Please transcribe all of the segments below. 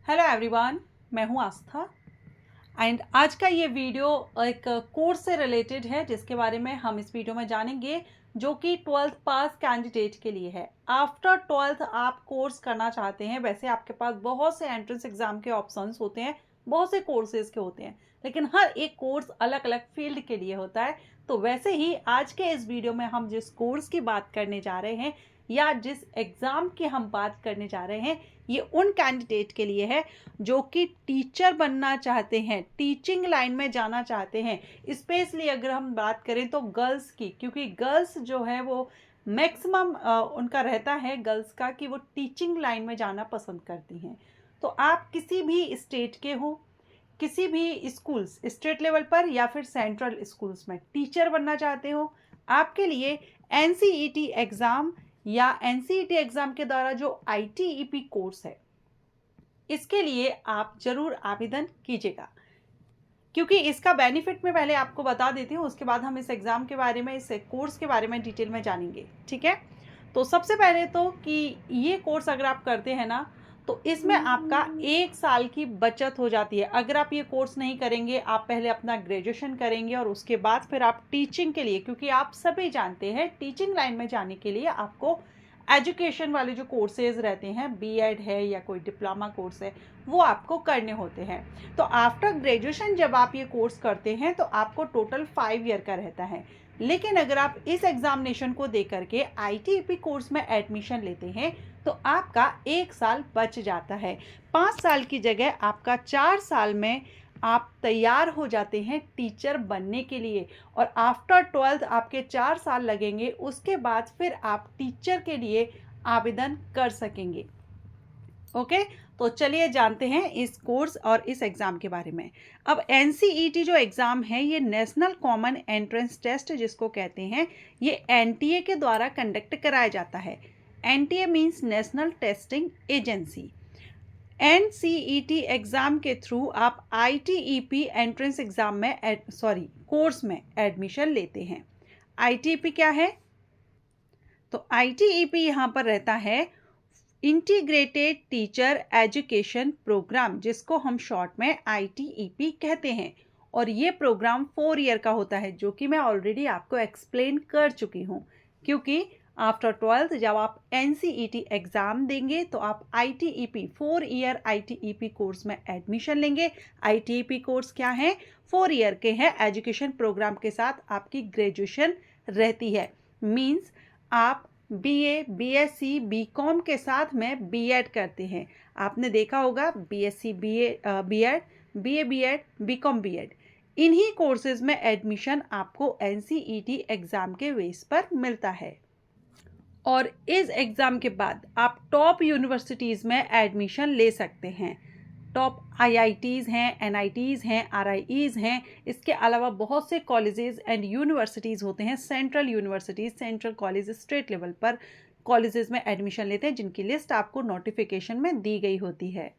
Hello everyone, मैं हूं आस्था and आज का ये वीडियो एक कोर्स से रिलेटेड है जिसके बारे में हम इस वीडियो में जानेंगे जो कि 12th पास कैंडिडेट के लिए है। आफ्टर 12th आप कोर्स करना चाहते हैं, वैसे आपके पास बहुत से एंट्रेंस एग्जाम के ऑप्शंस होते हैं, बहुत से कोर्सेज के होते हैं, लेकिन हर एक कोर्स अलग अलग फील्ड के लिए होता है। तो वैसे ही आज के इस वीडियो में हम जिस कोर्स की बात करने जा रहे हैं या जिस एग्ज़ाम की हम बात करने जा रहे हैं, ये उन कैंडिडेट के लिए है जो कि टीचर बनना चाहते हैं, टीचिंग लाइन में जाना चाहते हैं। स्पेशली अगर हम बात करें तो गर्ल्स की, क्योंकि गर्ल्स जो है वो मैक्सिमम उनका रहता है गर्ल्स का कि वो टीचिंग लाइन में जाना पसंद करती हैं। तो आप किसी भी स्टेट के हो, किसी भी स्कूल्स स्टेट लेवल पर या फिर सेंट्रल स्कूल्स में टीचर बनना चाहते हो, आपके लिए एनसीईटी एग्ज़ाम या एनसीईटी एग्ज़ाम के द्वारा जो आईटीईपी कोर्स है, इसके लिए आप ज़रूर आवेदन कीजिएगा। क्योंकि इसका बेनिफिट मैं पहले आपको बता देती हूँ, उसके बाद हम इस एग्ज़ाम के बारे में, इस कोर्स के बारे में डिटेल में जानेंगे। ठीक है, तो सबसे पहले तो कि ये कोर्स अगर आप करते हैं ना, तो इसमें आपका 1 साल की बचत हो जाती है। अगर आप ये कोर्स नहीं करेंगे, आप पहले अपना ग्रेजुएशन करेंगे और उसके बाद फिर आप टीचिंग के लिए, क्योंकि आप सभी जानते हैं टीचिंग लाइन में जाने के लिए आपको एजुकेशन वाले जो कोर्सेज रहते हैं, बीएड है या कोई डिप्लोमा कोर्स है, वो आपको करने होते हैं। तो आफ्टर ग्रेजुएशन जब आप ये कोर्स करते हैं तो आपको टोटल 5 ईयर का रहता है। लेकिन अगर आप इस एग्जामिनेशन को दे करके आईटीईपी कोर्स में एडमिशन लेते हैं तो आपका 1 साल बच जाता है। 5 साल की जगह आपका 4 साल में आप तैयार हो जाते हैं टीचर बनने के लिए। और आफ्टर 12th आपके 4 साल लगेंगे, उसके बाद फिर आप टीचर के लिए आवेदन कर सकेंगे। ओके, तो चलिए जानते हैं इस कोर्स और इस एग्ज़ाम के बारे में। अब एनसीईटी जो एग्ज़ाम है, ये नेशनल कॉमन एंट्रेंस टेस्ट जिसको कहते हैं, ये एनटीए के द्वारा कंडक्ट कराया जाता है। NTA means national testing agency. NCET exam के थ्रू आप आईटीईपी एंट्रेंस एग्ज़ाम में कोर्स में एडमिशन लेते हैं। आईटीईपी क्या है? तो आईटीईपी यहाँ पर रहता है इंटीग्रेटेड टीचर एजुकेशन प्रोग्राम, जिसको हम शॉर्ट में आईटीईपी कहते हैं। और ये प्रोग्राम 4 ईयर का होता है, जो कि मैं ऑलरेडी आपको एक्सप्लेन कर चुकी हूँ। क्योंकि आफ्टर 12th जब आप एनसीईटी एग्ज़ाम देंगे तो आप आईटीईपी 4 ईयर आईटीईपी कोर्स में एडमिशन लेंगे। आईटीईपी कोर्स क्या है? 4 ईयर के हैं। एजुकेशन प्रोग्राम के साथ आपकी ग्रेजुएशन रहती है। मीन्स आप बीए, बीएससी, बीकॉम के साथ में बीएड करते हैं। आपने देखा होगा BSc, BEd, BA BEd, BCom BEd, इन्हीं कोर्सेज में एडमिशन आपको एनसीईटी एग्ज़ाम के बेस पर मिलता है। और इस एग्ज़ाम के बाद आप टॉप यूनिवर्सिटीज़ में एडमिशन ले सकते हैं। टॉप आईआईटीज़ हैं, एनआईटीज़ हैं, आरआईईज़ हैं। इसके अलावा बहुत से कॉलेजेस एंड यूनिवर्सिटीज़ होते हैं, central universities, central college state level पर कॉलेजेस में एडमिशन लेते हैं, जिनकी लिस्ट आपको नोटिफिकेशन में दी गई होती है।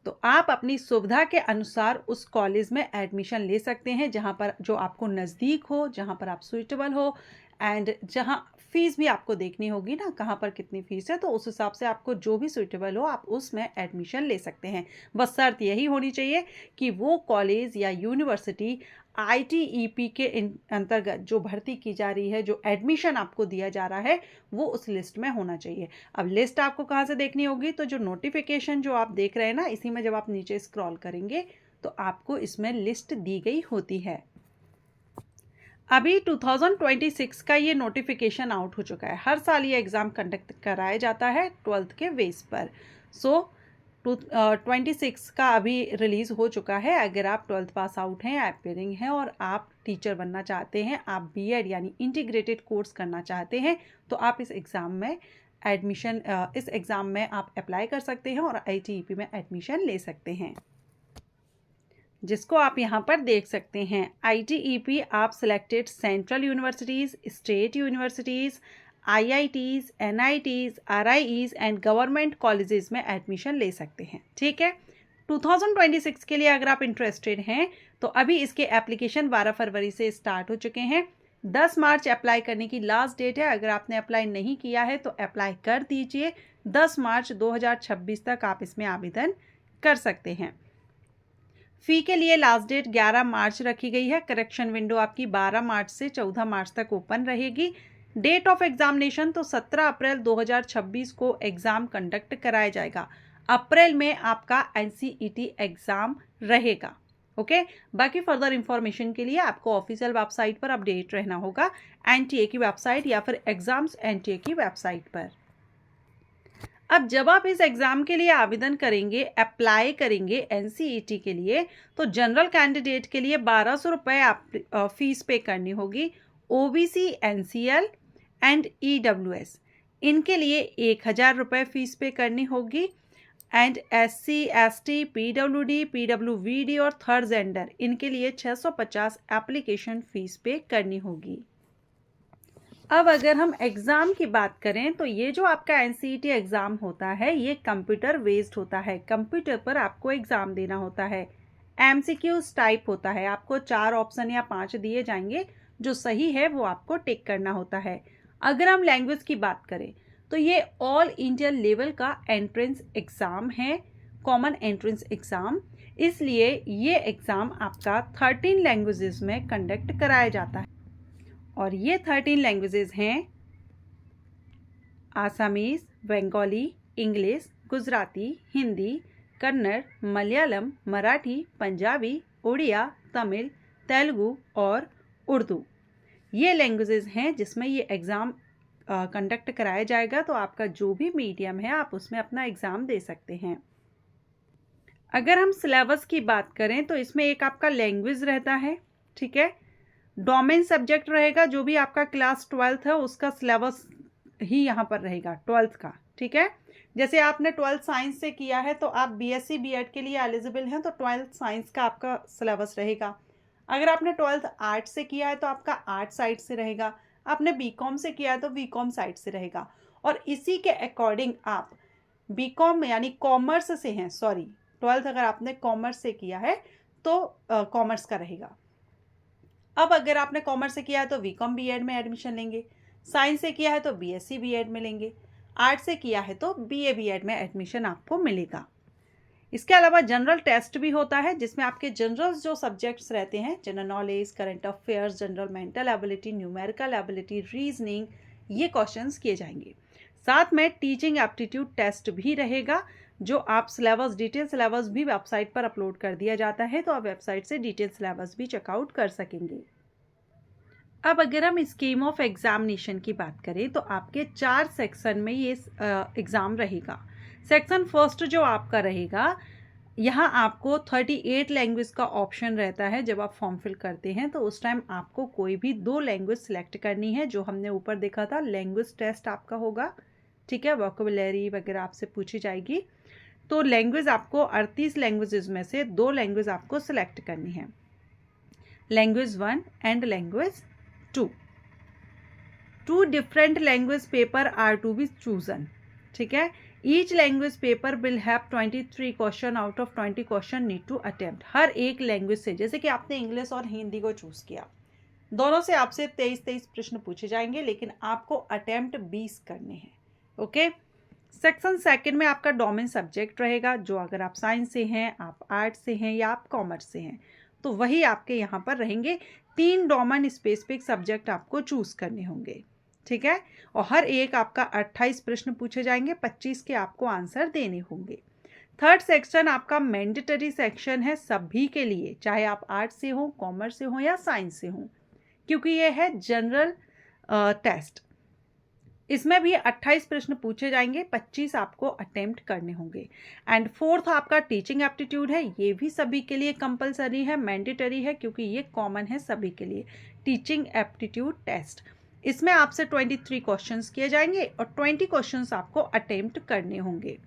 तो आप अपनी सुविधा के अनुसार उस कॉलेज में एडमिशन ले सकते हैं जहाँ पर जो आपको नज़दीक हो, जहाँ पर आप सुइटेबल हो, एंड जहाँ फ़ीस भी आपको देखनी होगी ना, कहाँ पर कितनी फ़ीस है, तो उस हिसाब से आपको जो भी सुइटेबल हो आप उसमें एडमिशन ले सकते हैं। बस शर्त यही होनी चाहिए कि वो कॉलेज या यूनिवर्सिटी आईटीईपी के अंतर्गत जो भर्ती की जा रही है, जो एडमिशन आपको दिया जा रहा है, वो उस लिस्ट में होना चाहिए। अब लिस्ट आपको कहाँ से देखनी होगी? तो जो नोटिफिकेशन जो आप देख रहे हैं ना, इसी में जब आप नीचे स्क्रॉल करेंगे तो आपको इसमें लिस्ट दी गई होती है। अभी 2026 का ये नोटिफिकेशन आउट हो चुका है। हर साल ये एग्ज़ाम कंडक्ट कराया जाता है 12th के बेस पर। 26 का अभी रिलीज़ हो चुका है। अगर आप 12th पास आउट हैं, एपियरिंग हैं और आप टीचर बनना चाहते हैं, आप बीएड यानी इंटीग्रेटेड कोर्स करना चाहते हैं, तो आप इस एग्ज़ाम में आप अप्लाई कर सकते हैं और आईटीईपी में एडमिशन ले सकते हैं, जिसको आप यहाँ पर देख सकते हैं। आईटीईपी आप selected central universities, state universities, IITs, NITs, RIEs and government colleges में एडमिशन ले सकते हैं। ठीक है, 2026 के लिए अगर आप इंटरेस्टेड हैं तो अभी इसके एप्लीकेशन 12 फरवरी से स्टार्ट हो चुके हैं। 10 मार्च अप्लाई करने की लास्ट डेट है। अगर आपने अप्लाई नहीं किया है तो अप्लाई कर दीजिए। 10 मार्च 2026 तक आप इसमें आवेदन कर सकते हैं। फ़ी के लिए लास्ट डेट 11 मार्च रखी गई है। करेक्शन विंडो आपकी 12 मार्च से 14 मार्च तक ओपन रहेगी। डेट ऑफ एग्जामिनेशन तो 17 अप्रैल 2026 को एग्ज़ाम कंडक्ट कराया जाएगा। अप्रैल में आपका NCET एग्ज़ाम रहेगा। ओके, बाकी फर्दर इंफॉर्मेशन के लिए आपको ऑफिशियल वेबसाइट पर अपडेट रहना होगा, NTA की वेबसाइट या फिर एग्ज़ाम्स NTA की वेबसाइट पर। अब जब आप इस एग्ज़ाम के लिए आवेदन करेंगे, अप्लाई करेंगे NCET के लिए, तो जनरल कैंडिडेट के लिए 1200 रुपये आप फीस पे करनी होगी। OBC, NCL एंड EWS इनके लिए 1000 रुपये फीस पे करनी होगी। And SC, ST, PWD, PWVD और थर्ड जेंडर इनके लिए 650 एप्लीकेशन फ़ीस पे करनी होगी। अब अगर हम एग्ज़ाम की बात करें तो ये जो आपका NCET एग्ज़ाम होता है ये कंप्यूटर बेस्ड होता है। कंप्यूटर पर आपको एग्ज़ाम देना होता है। MCQs टाइप होता है। आपको 4 ऑप्शन या 5 दिए जाएंगे, जो सही है वो आपको टिक करना होता है। अगर हम लैंग्वेज की बात करें तो ये ऑल इंडिया लेवल का एंट्रेंस एग्ज़ाम है, कॉमन एंट्रेंस एग्ज़ाम। इसलिए ये एग्ज़ाम आपका 13 लैंग्वेजेस में कंडक्ट कराया जाता है। और ये 13 लैंग्वेजेस हैं आसामीज़, बंगाली, इंग्लिश, गुजराती, हिंदी, कन्नड़, मलयालम, मराठी, पंजाबी, उड़िया, तमिल, तेलुगु और उर्दू। ये लैंग्वेजेस हैं जिसमें ये एग्ज़ाम कंडक्ट कराया जाएगा। तो आपका जो भी मीडियम है आप उसमें अपना एग्ज़ाम दे सकते हैं। अगर हम सिलेबस की बात करें तो इसमें एक आपका लैंग्वेज रहता है, ठीक है। डोमेन सब्जेक्ट रहेगा, जो भी आपका क्लास 12th है उसका सिलेबस ही यहाँ पर रहेगा 12th का, ठीक है। जैसे आपने 12th साइंस से किया है तो आप BSc B.Ed के लिए एलिजिबल हैं, तो 12th साइंस का आपका सिलेबस रहेगा। अगर आपने 12th आर्ट से किया है तो आपका आर्ट साइड से रहेगा। आपने BCom से किया है तो BCom साइड से रहेगा। और इसी के अकॉर्डिंग आप BCom यानी कॉमर्स से हैं, 12th अगर आपने कॉमर्स से किया है तो कॉमर्स का रहेगा। अब अगर आपने कॉमर्स से किया है तो BCom B.Ed में एडमिशन लेंगे, साइंस से किया है तो BSc B.Ed में लेंगे, आर्ट से किया है तो BA B.Ed में एडमिशन आपको मिलेगा। इसके अलावा जनरल टेस्ट भी होता है, जिसमें आपके जनरल जो सब्जेक्ट्स रहते हैं, general knowledge, current affairs, general mental ability, numerical ability, reasoning, ये क्वेश्चंस किए जाएंगे। साथ में टीचिंग एप्टीट्यूड टेस्ट भी रहेगा, जो आप सिलेबस, डिटेल सिलेबस भी वेबसाइट पर अपलोड कर दिया जाता है, तो आप वेबसाइट से डिटेल सिलेबस भी चेकआउट कर सकेंगे। अब अगर हम स्कीम ऑफ एग्जामिनेशन की बात करें तो आपके 4 सेक्शन में ये एग्ज़ाम रहेगा। सेक्शन फर्स्ट जो आपका रहेगा, यहाँ आपको 38 लैंग्वेज का ऑप्शन रहता है। जब आप फॉर्म फिल करते हैं तो उस टाइम आपको कोई भी 2 लैंग्वेज सिलेक्ट करनी है, जो हमने ऊपर देखा था। लैंग्वेज टेस्ट आपका होगा, ठीक है, वोकैबुलरी वगैरह आपसे पूछी जाएगी। तो लैंग्वेज आपको 38 लैंग्वेजेस में से 2 लैंग्वेज आपको सिलेक्ट करनी है, language 1 and language 2। 2 different language paper are to be chosen, ठीक है। Each language paper will have 23 question out of 20 question need to attempt. हर एक लैंग्वेज से, जैसे कि आपने इंग्लिश और हिंदी को चूज किया, दोनों से आपसे 23 प्रश्न पूछे जाएंगे, लेकिन आपको अटेम्प्ट 20 करने हैं। ओके। सेक्शन सेकंड में आपका डोमेन सब्जेक्ट रहेगा, जो अगर आप साइंस से हैं, आप आर्ट से हैं या आप कॉमर्स से हैं, तो वही आपके यहाँ पर रहेंगे। 3 डोमेन स्पेसिफिक सब्जेक्ट आपको चूज करने होंगे, ठीक है। और हर एक आपका 28 प्रश्न पूछे जाएंगे, 25 के आपको आंसर देने होंगे। थर्ड सेक्शन आपका मैंडेटरी सेक्शन है सभी के लिए, चाहे आप आर्ट से हो, कॉमर्स से हो या साइंस से हो, क्योंकि ये है जनरल टेस्ट। इसमें भी 28 प्रश्न पूछे जाएंगे, 25 आपको अटेम्प्ट करने होंगे। एंड फोर्थ आपका टीचिंग एप्टीट्यूड है, ये भी सभी के लिए कंपलसरी है, मैंडेटरी है, क्योंकि ये कॉमन है सभी के लिए। टीचिंग एप्टीट्यूड टेस्ट, इसमें आपसे 23 क्वेश्चंस किए जाएंगे और 20 क्वेश्चंस आपको अटेम्प्ट करने होंगे,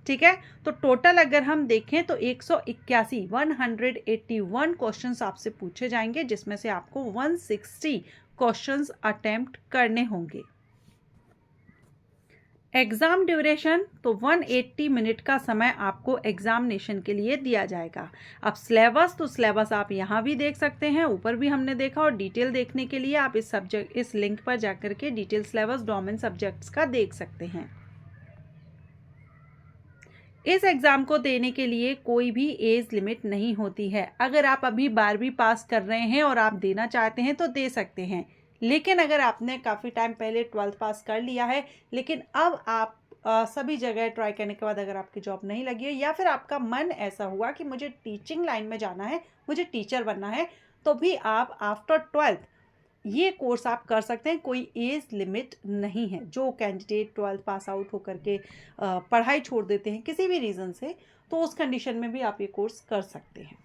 ठीक है। तो टोटल अगर हम देखें तो 181 क्वेश्चंस आपसे पूछे जाएंगे, जिसमें से आपको 160 क्वेश्चंस अटेम्प्ट करने होंगे। एग्ज़ाम ड्यूरेशन तो 180 मिनट का समय आपको एग्जामिनेशन के लिए दिया जाएगा। अब सिलेबस, तो सिलेबस आप यहाँ भी देख सकते हैं, ऊपर भी हमने देखा, और डिटेल देखने के लिए आप इस लिंक पर जाकर के डिटेल सिलेबस डोमेन सब्जेक्ट्स का देख सकते हैं। इस एग्ज़ाम को देने के लिए कोई भी एज लिमिट नहीं होती है। अगर आप अभी 12वीं पास कर रहे हैं और आप देना चाहते हैं तो दे सकते हैं, लेकिन अगर आपने काफ़ी टाइम पहले 12th पास कर लिया है, लेकिन अब आप सभी जगह ट्राई करने के बाद अगर आपकी जॉब नहीं लगी है या फिर आपका मन ऐसा हुआ कि मुझे टीचिंग लाइन में जाना है, मुझे टीचर बनना है, तो भी आप आफ्टर 12th ये कोर्स आप कर सकते हैं। कोई एज लिमिट नहीं है। जो कैंडिडेट 12th पास आउट होकर के पढ़ाई छोड़ देते हैं किसी भी रीज़न से, तो उस कंडीशन में भी आप ये कोर्स कर सकते हैं।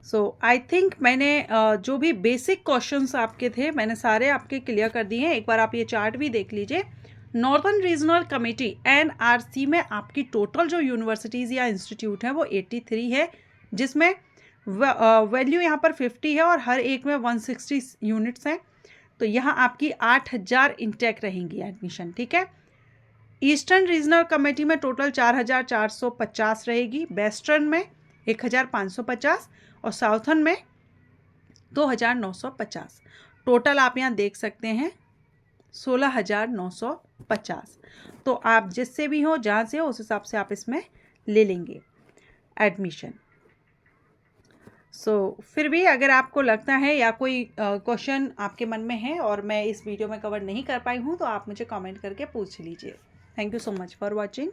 सो आई थिंक मैंने जो भी बेसिक क्वेश्चंस आपके थे मैंने सारे आपके क्लियर कर दिए हैं। एक बार आप ये चार्ट भी देख लीजिए। नॉर्दर्न रीजनल कमेटी NRC में आपकी टोटल जो यूनिवर्सिटीज़ या इंस्टीट्यूट है वो 83 है, जिसमें वैल्यू यहाँ पर 50 है और हर एक में 160 यूनिट्स हैं। तो यहाँ आपकी 8000 इंटेक रहेंगी एडमिशन, ठीक है। ईस्टर्न रीजनल कमेटी में टोटल 4450 रहेगी, वेस्टर्न में 1550 और साउथर्न में 2950। टोटल आप यहाँ देख सकते हैं 16950। तो आप जिससे भी हो, जहाँ से हो, उस हिसाब से आप इसमें ले लेंगे एडमिशन। फिर भी अगर आपको लगता है या कोई क्वेश्चन आपके मन में है और मैं इस वीडियो में कवर नहीं कर पाई हूँ तो आप मुझे कमेंट करके पूछ लीजिए। Thank you so much for watching.